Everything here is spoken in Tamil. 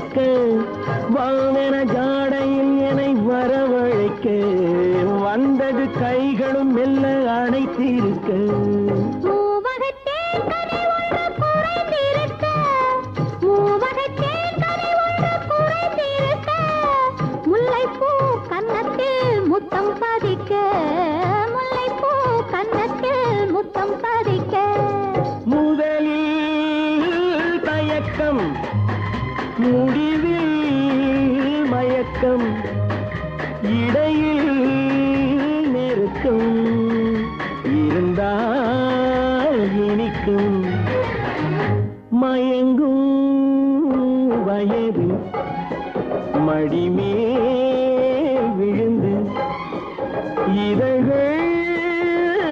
இழுக்க வானென ஜாடையில் என்னை வரவழைக்க வந்தது கைகளும் மெல்ல அணைத்திருக்க முத்தம் பதிக்க முல்லைப்பூ கன்னத்தில் முத்தம் பதிக்க முதலில் தயக்கம் முடிவில் மயக்கம் இடையில் நெருக்கம் இருந்தால் இனிக்கும் மயங்கும் வயது மடிமே